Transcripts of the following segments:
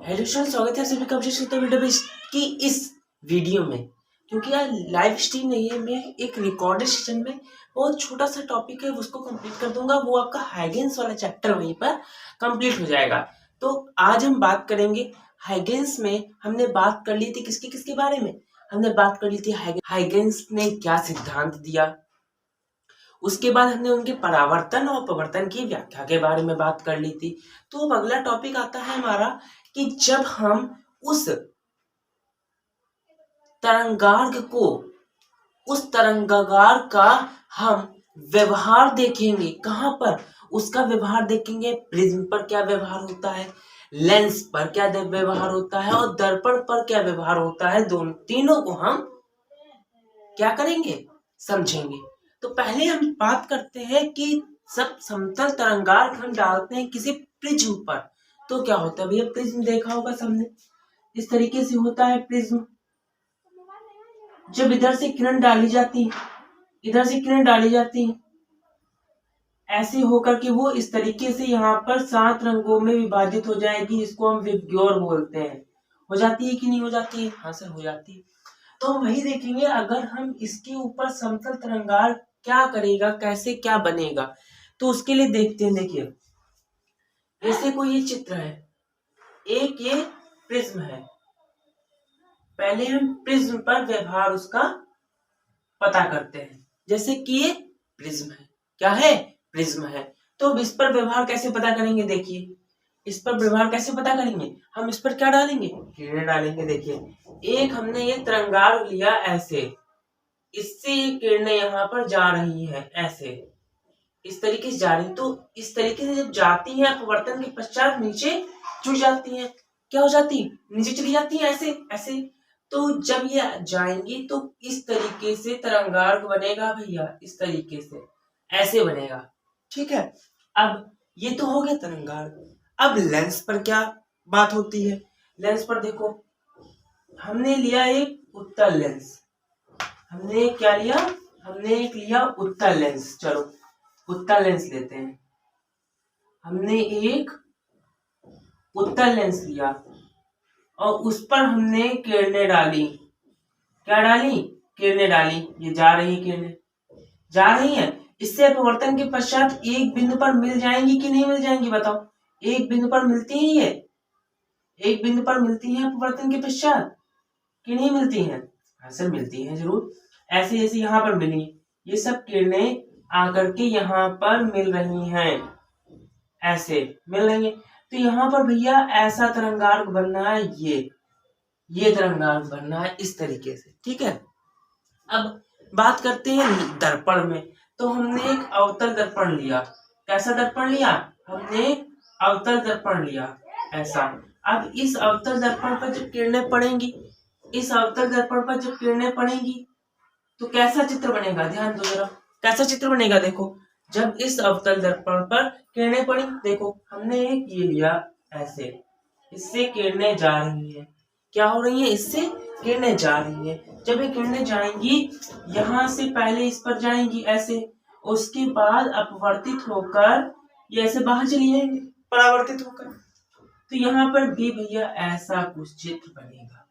Hello student, स्वागत है सभी का वीडियो बेस की इस वीडियो में। क्योंकि यार लाइव स्ट्रीम नहीं है, मैं एक रिकॉर्डेड सेशन में बहुत छोटा सा टॉपिक है उसको कंप्लीट कर दूंगा। वो आपका हाइगेंस वाला चैप्टर वहीं पर कंप्लीट हो जाएगा। तो आज हम बात करेंगे हाइगेंस में। हमने बात कर ली थी किसके किसके बारे में। हमने बात कर ली थी हाइगेंस ने क्या सिद्धांत दिया। उसके बाद हमने उनके परावर्तन और अपवर्तन की व्याख्या के बारे में बात कर ली थी। तो अब अगला टॉपिक आता है हमारा कि जब हम उस तरंगार्ग को उस तरंगार्ग का हम व्यवहार देखेंगे। कहाँ पर उसका व्यवहार देखेंगे? प्रिज्म पर क्या व्यवहार होता है, लेंस पर क्या व्यवहार होता है और दर्पण पर क्या व्यवहार होता है। दोनों तीनों को हम क्या करेंगे, समझेंगे। तो पहले हम बात करते हैं कि सब समतल तरंगार्ग हम डालते हैं किसी प्रिज्म पर तो क्या होता है। भैया प्रिज्म देखा होगा सबने, इस तरीके से होता है प्रिज्म। जब इधर से किरण डाली जाती है, इधर से किरण डाली जाती है, ऐसे होकर के वो इस तरीके से यहाँ पर 7 रंगों में विभाजित हो जाएगी, जिसको हम विबग्योर बोलते हैं। हो जाती है कि नहीं हो जाती है? हाँ सर, हो जाती है। तो हम वही देखेंगे, अगर हम इसके ऊपर समतल तरंगार्ग क्या करेगा, कैसे क्या बनेगा। तो उसके लिए देखते हैं। देखिए जैसे कोई ये चित्र है, एक ये प्रिज्म है। पहले हम प्रिज्म पर व्यवहार उसका पता करते हैं। जैसे कि ये प्रिज्म है, क्या है? प्रिज्म है। तो अब इस पर व्यवहार कैसे पता करेंगे? देखिए इस पर व्यवहार कैसे पता करेंगे? हम इस पर क्या डालेंगे? किरणें डालेंगे। देखिए एक हमने ये तरंगार्ग लिया ऐसे, इससे ये किरणें यहाँ पर जा रही हैं ऐसे, इस तरीके से जा रही। तो इस तरीके से जब जाती है अपवर्तन के पश्चात नीचे जुड़ जाती है। क्या हो जाती? नीचे चली जाती है ऐसे ऐसे। तो जब ये जाएंगी तो इस तरीके से तरंगार्ग बनेगा भैया, इस तरीके से ऐसे बनेगा। ठीक है, अब ये तो हो गया तरंगार्ग। अब लेंस पर क्या बात होती है? लेंस पर देखो, हमने लिया एक उत्तल लेंस। हमने क्या लिया? हमने एक लिया उत्तल लेंस। चलो उत्तल लेंस लेते हैं। हमने एक उत्तल लेंस लिया और उस पर हमने किरणें डाली। क्या डाली? किरणें डाली। ये जा रही किरणें, जा रही हैं। इससे अपवर्तन के पश्चात एक बिंदु पर मिल जाएंगी कि नहीं मिल जाएंगी? बताओ। एक बिंदु पर मिलती है, ये एक बिंदु पर मिलती है अपवर्तन के पश्चात कि नहीं मिलती हैं? ऐसे मिलती हैं जरूर। ऐसे जैसे यहाँ पर मिली, ये सब किरणें आकर के यहाँ पर मिल रही हैं, ऐसे मिल रही है। तो यहाँ पर भैया ऐसा तरंगार्ग बनना है, ये तरंगार्ग बनना है इस तरीके से। ठीक है, अब बात करते हैं दर्पण में। तो हमने एक अवतल दर्पण लिया। कैसा दर्पण लिया? हमने अवतल दर्पण लिया ऐसा। अब इस अवतल दर्पण पर जब किरणें पड़ेंगी, इस अवतल दर्पण पर जब किरणें पड़ेंगी तो कैसा चित्र बनेगा? ध्यान दो जरा, कैसा चित्र बनेगा। देखो जब इस अवतल दर्पण पर किरणें पड़ी, देखो हमने एक ये लिया ऐसे, इससे किरणें जा रही हैं। क्या हो रही है? इससे किरणें जा रही हैं। जब ये किरणें जाएंगी, यहाँ से पहले इस पर जाएंगी ऐसे, उसके बाद अपवर्तित होकर ये ऐसे बाहर चली जाएंगी, परावर्तित होकर। तो यहाँ पर भी भैया ऐसा कुछ चित्र बनेगा।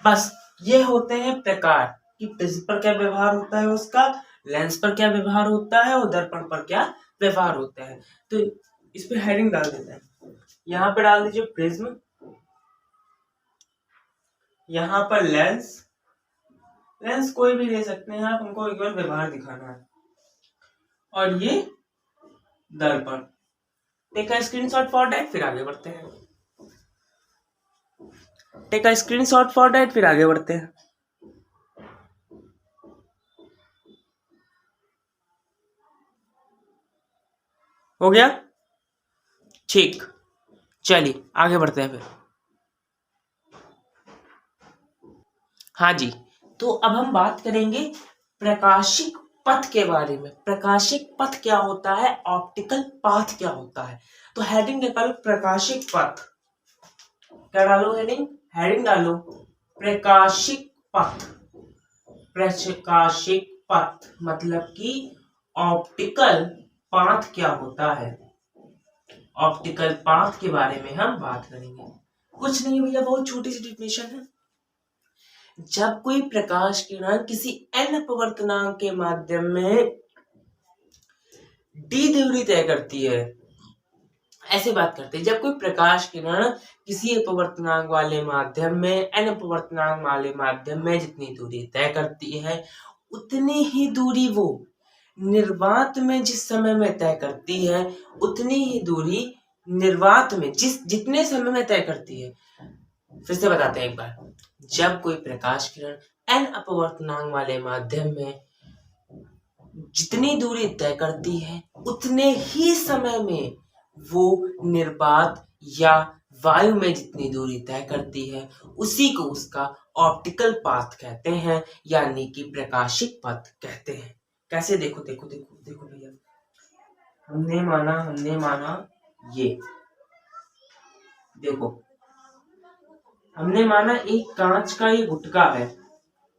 बस ये होते हैं प्रकार कि प्रिज्म पर क्या व्यवहार होता है उसका, लेंस पर क्या व्यवहार होता है और दर्पण पर क्या व्यवहार होता है। तो इस पे हेडिंग डाल देते हैं। यहाँ पे डाल दीजिए प्रिज्म, यहाँ पर लेंस। लेंस कोई भी ले सकते हैं आप, हमको केवल व्यवहार दिखाना है। और ये दर्पण। Take a screenshot for that, फिर आगे बढ़ते हैं। Take a screenshot for that, फिर आगे बढ़ते हैं। हो गया? ठीक, चलिए आगे बढ़ते हैं फिर। हाँ जी, तो अब हम बात करेंगे प्रकाशिक पथ के बारे में। प्रकाशिक पथ क्या होता है, ऑप्टिकल पाथ क्या होता है। तो हेडिंग निकालो प्रकाशिक पथ। क्या डालो हेडिंग? हेडिंग डालो प्रकाशिक पथ। प्रकाशिक पथ मतलब कि ऑप्टिकल पाथ क्या होता है। ऑप्टिकल पाथ के बारे में हम बात करेंगे। कुछ नहीं भैया, बहुत छोटी सी डेफिनेशन है। जब कोई प्रकाश किरण किसी n अपवर्तनांक के माध्यम में d दूरी तय करती है, ऐसे बात करते हैं, जब कोई प्रकाश किरण किसी अपवर्तनांक वाले माध्यम में n अपवर्तनांक वाले माध्यम में जितनी दूरी तय करती है, उतनी ही दूरी वो निर्वात में जिस समय में तय करती है, उतनी ही दूरी निर्वात में जितने समय में तय करती है। फिर से बताते हैं एक बार। जब कोई प्रकाश किरण n अपवर्तनांक वाले माध्यम में जितनी दूरी तय करती है, उतने ही समय में वो निर्वात या वायु में जितनी दूरी तय करती है, उसी को उसका ऑप्टिकल पाथ कहते हैं, यानी कि प्रकाशिक पथ कहते हैं। कैसे? देखो देखो देखो देखो भैया, हमने माना ये देखो, हमने माना एक कांच का ये गुटका है।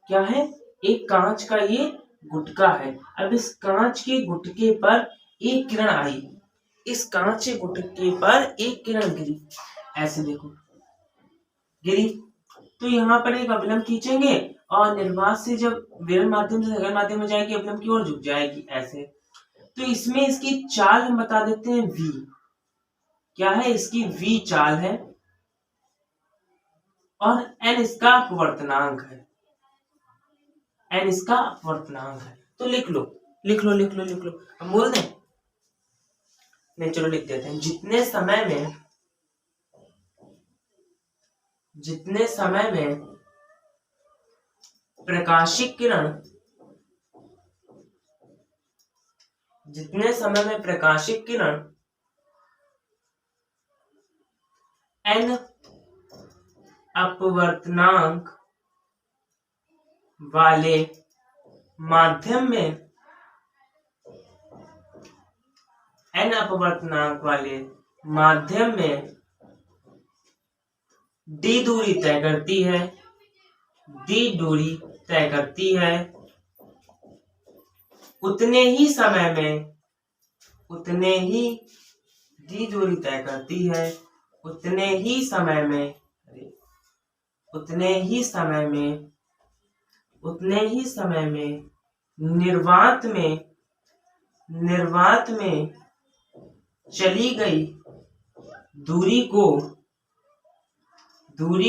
क्या है? एक कांच का ये गुटका है। अब इस कांच के गुटके पर एक किरण आई, इस कांच के गुटके पर एक किरण गिरी, ऐसे देखो गिरी, तो यहाँ पर एक अवलंब खींचेंगे और निर्वात से जब विरल माध्यम से सघन माध्यम में जाएगी, अवलंब की ओर झुक जाएगी ऐसे। तो इसमें इसकी चाल हम बता देते हैं v। क्या है? इसकी v चाल है और n इसका अपवर्तनांक है, n इसका अपवर्तनांक है। तो लिख लो लिख लो लिख लो लिख लो, हम बोल दें? नहीं, चलो लिख देते हैं। जितने समय में प्रकाशिक किरण n अपवर्तनांक वाले माध्यम में d दूरी तय करती है, उतने ही समय में d दूरी तय करती है, उतने ही समय में निर्वात में चली गई दूरी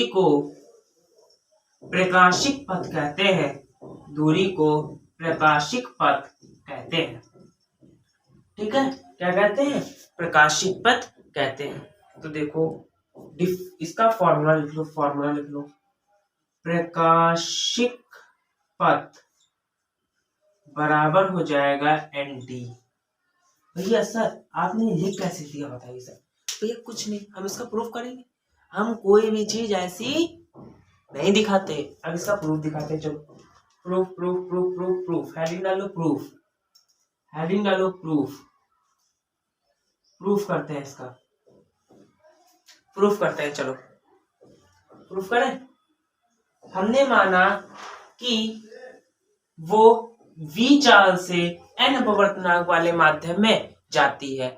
को प्रकाशिक पथ कहते हैं। ठीक है? क्या कहते हैं? प्रकाशिक पथ कहते हैं। तो देखो इसका फॉर्मूला लिख लो। प्रकाशिक पथ बराबर हो जाएगा nd। भैया सर आपने ये कैसे दिया, बताइए सर। भैया कुछ नहीं, हम इसका प्रूफ करेंगे। हम कोई भी चीज ऐसी नहीं दिखाते, अब इसका प्रूफ दिखाते हैं। चलो proof proof proof proof proof, heading डालो प्रूफ करते हैं, इसका प्रूफ करते हैं। चलो प्रूफ करें। हमने माना कि वो v चाल से n अपवर्तनांक वाले माध्यम में जाती है,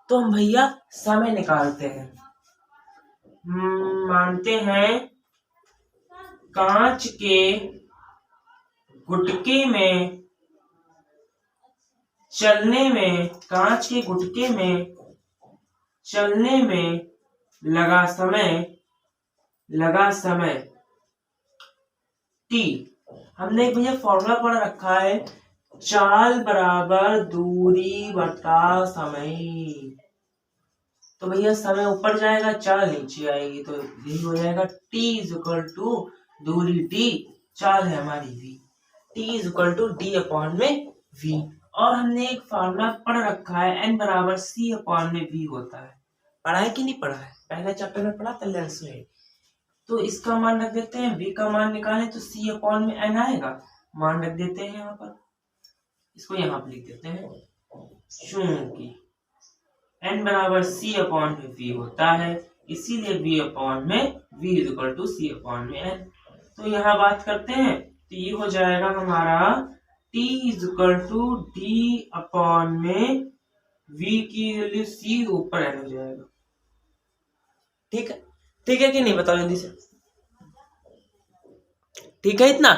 तो हम भैया समय निकालते हैं। मानते हैं कांच के गुटके में चलने में लगा समय t। हमने भैया फॉर्मूला पढ़ रखा है, चाल बराबर दूरी बटा समय। तो भैया समय ऊपर जाएगा, चाल नीचे आएगी, तो यही हो जाएगा t = दूरी t, चाल है हमारी v, t = d/v। और हमने एक फॉर्मूला पढ़ रखा है, n = c/v होता है। पढ़ा है कि नहीं पढ़ा है? पहले चैप्टर में पढ़ा था लेंस में। तो इसका मान रख देते हैं, v का मान निकालें तो c/n आएगा, मान रख देते हैं यहाँ पर, इसको यहाँ पर लिख देते हैं। चूंकि n = c/v होता है, इसीलिए v = c/n। तो यहाँ बात करते हैं, तो ये हो जाएगा हमारा t = d/v v की वैल्यू c ऊपर n हो जाएगा। ठीक है, ठीक है कि नहीं, बताओ जल्दी से। ठीक है इतना,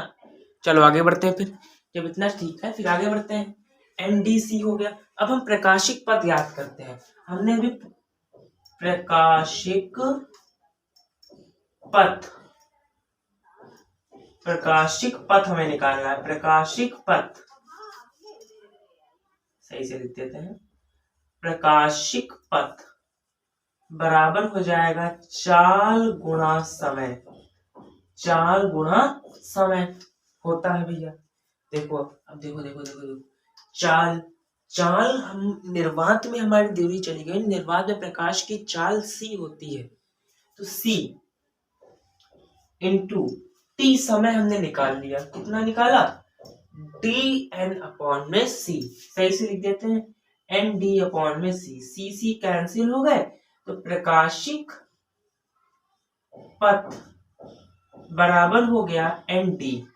चलो आगे बढ़ते हैं फिर। जब इतना ठीक है फिर आगे बढ़ते हैं। NDC हो गया। अब हम प्रकाशिक पथ याद करते हैं। हमने अभी प्रकाशिक पथ, प्रकाशिक पथ हमें निकालना है। प्रकाशिक पथ सही से लिख देते हैं। प्रकाशिक पथ बराबर हो जाएगा चाल गुणा समय। चाल गुणा समय होता है भैया। देखो अब देखो देखो देखो देखो, चाल, चाल हम निर्वात में हमारी दूरी चली गई। निर्वात में प्रकाश की चाल c होती है, तो c इंटू टी समय हमने निकाल लिया। कितना निकाला? डी एन अपॉन में सी। सही से लिख देते हैं, एन डी अपॉन में सी। सी सी कैंसिल हो गए, तो प्रकाशिक पथ बराबर हो गया एन डी।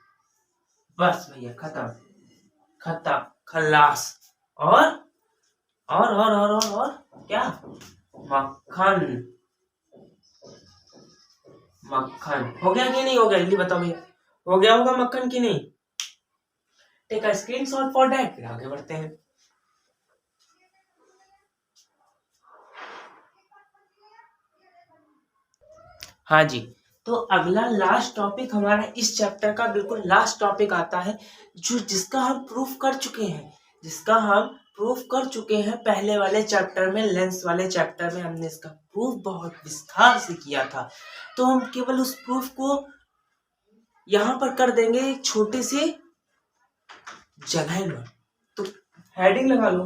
बस भैया खत्म, खत्म, खल्लास। और क्या? मक्खन। मक्खन हो गया कि नहीं हो गया, जल्दी बताओ भैया, हो गया होगा मक्खन की नहीं? Take a screenshot for that, फिर आगे बढ़ते हैं। हाँ जी, तो अगला लास्ट टॉपिक हमारा इस चैप्टर का बिल्कुल लास्ट टॉपिक आता है, जो जिसका हम प्रूफ कर चुके हैं। जिसका हम प्रूफ कर चुके हैं पहले वाले चैप्टर में, लेंस वाले चैप्टर में हमने इसका प्रूफ बहुत विस्तार से किया था। तो हम केवल उस प्रूफ को यहाँ पर कर देंगे एक छोटे से जगह में। तो हेडिंग लगा लो,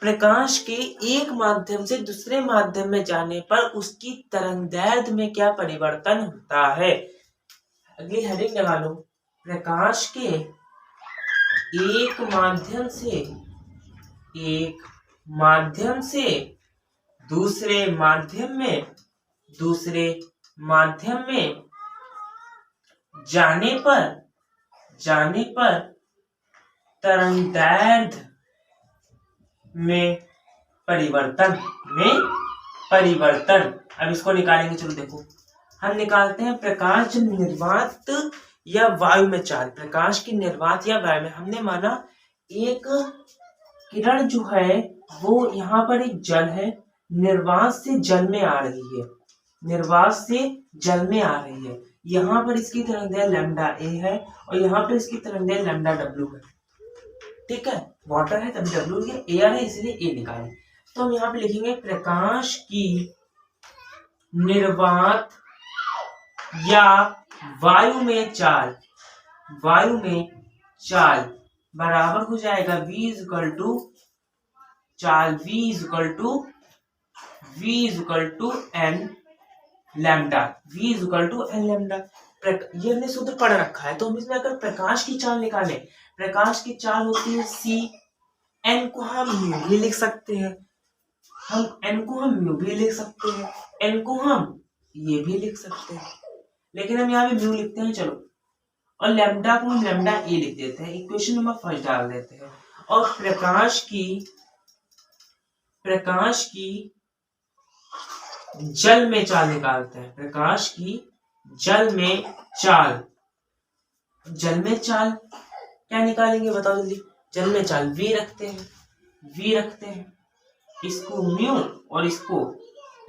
प्रकाश के एक माध्यम से दूसरे माध्यम में जाने पर उसकी तरंगदैर्घ्य में क्या परिवर्तन होता है। अगली हेडिंग लगा लो, प्रकाश के एक माध्यम से दूसरे माध्यम में जाने पर तरंगदैर्घ्य में परिवर्तन। अब इसको निकालेंगे, चलो देखो हम निकालते हैं। प्रकाश जब निर्वात या वायु में चाल, प्रकाश की निर्वात या वायु में, हमने माना एक किरण जो है वो यहाँ पर एक जल है, निर्वात से जल में आ रही है, निर्वात से जल में आ रही है। यहाँ पर इसकी तरंगदैर्घ्य लैम्डा ए है और यहाँ पर इसकी तरंगदैर्घ्य लैम्डा डब्ल्यू है। ठीक है, वाटर है तभी डब्ल्यू है, एयर है इसलिए ए निकालें। तो हम यहाँ पे लिखेंगे प्रकाश की निर्वात या वायु में चाल बराबर हो जाएगा v equal to N lambda. ये हमने सूत्र पढ़ रखा है, तो हम इसमें अगर प्रकाश की चाल निकालें, प्रकाश की चाल होती है c, n को हम म्यू भी लिख सकते हैं, n को हम ये भी लिख सकते हैं, लेकिन हम यहाँ पे म्यू लिखते हैं चलो, और लैम्डा को हम लैम्डा ए लिख देते हैं। इक्वेशन नंबर फर्स्ट डाल देते हैं और प्रकाश की जल में चाल निकालते हैं। प्रकाश की जल में चाल क्या निकालेंगे बताओ जल्दी। जल में चाल v रखते हैं, इसको म्यू और इसको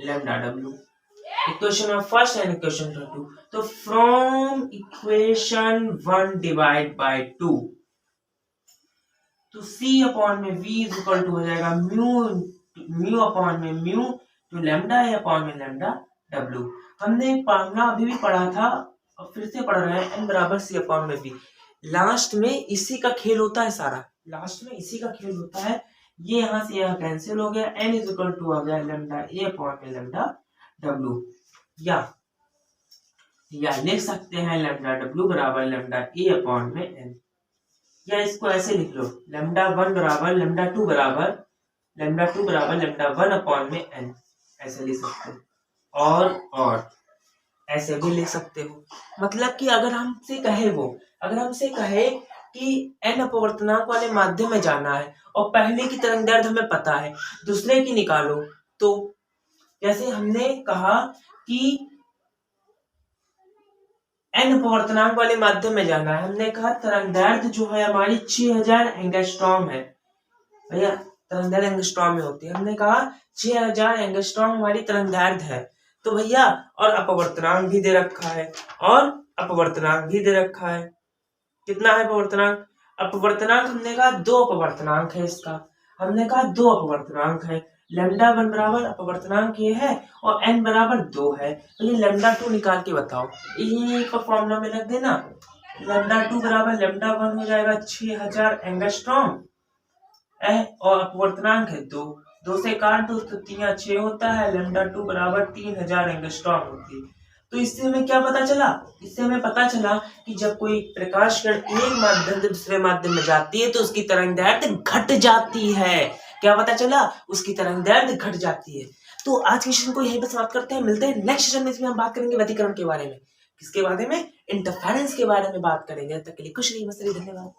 लैम्डा डब्ल्यू। इक्वेशन में फर्स्ट एंड इक्वेशन नंबर 2, तो फ्रॉम इक्वेशन 1 डिवाइड बाय 2, तो c अपॉन में v इज इक्वल टू हो जाएगा म्यू अपॉन में म्यू टू लैम्डा ए अपॉन में लैम्डा डब्ल्यू। हमने मामला अभी भी पढ़ा था और फिर से पढ़ रहे हैं, n बराबर c अपॉन में v। लास्ट में इसी का खेल होता है सारा, ये यहाँ से यहाँ कैंसिल हो गया, n इज इक्वल टू आ गया लैम्डा ए अपॉन में लैम्डा डब्ल्यू, या लिख सकते हैं लैम्डा डब्ल्यू बराबर लैम्डा ए अपॉन में n, या इसको ऐसे लिख लो लैम्डा 1 बराबर लैम्डा 2 बराबर लैम्डा 1 अपॉन में n, ऐसे लिख सकते हो। और ऐसे भी लिख सकते हो। मतलब कि अगर हमसे कहे कि n अपवर्तनांक वाले माध्यम में जाना है और पहले की तरंग दैर्ध्य हमें पता है, दूसरे की निकालो। तो जैसे हमने कहा कि n अपवर्तनांक वाले माध्यम में जाना है, हमने कहा तरंग दैर्ध्य जो है हमारी 6000 एंगस्ट्रॉम है। भैया तरंग दैर्ध्य एंगस्ट्रॉम में होती है, हमने कहा 6000 एंगस्ट्रॉम हमारी तरंग दैर्ध्य है। तो भैया और अपवर्तनांक भी दे रखा है, और अपवर्तनांक भी दे रखा है। कितना है अपवर्तनांक? अपवर्तनांक हमने कहा 2 अपवर्तनांक है इसका, हमने कहा 2 अपवर्तनांक है। लैम्डा 1 बराबर अपवर्तनांक ये है और n बराबर 2 है। तो ये लैम्डा 2 निकाल के बताओ, ये का फॉर्मूला में रख देना। लैम्डा 2 बराबर लैम्डा 1 हो जाएगा 6000 एंगस्ट्रॉम और अपवर्तनांक है 2, 2 से काट दो तो 3 6 होता है, लैम्डा 2 बराबर 3000 एंगस्ट्रॉम होती है। तो इससे हमें क्या पता चला? इससे हमें पता चला कि जब कोई प्रकाश किरण एक माध्यम से दूसरे माध्यम में जाती है तो उसकी तरंग दैर्ध्य घट जाती है। क्या पता चला? उसकी तरंग दैर्ध्य घट जाती है। तो आज के सेशन को यही पर समाप्त करते हैं, मिलते हैं नेक्स्ट सेशन में। इसमें हम बात करेंगे व्यतिकरण के बारे में। किसके बारे में? इंटरफेरेंस के बारे में बात करेंगे। तब तक के लिए खुश रहिए, मस्त रहिए, धन्यवाद।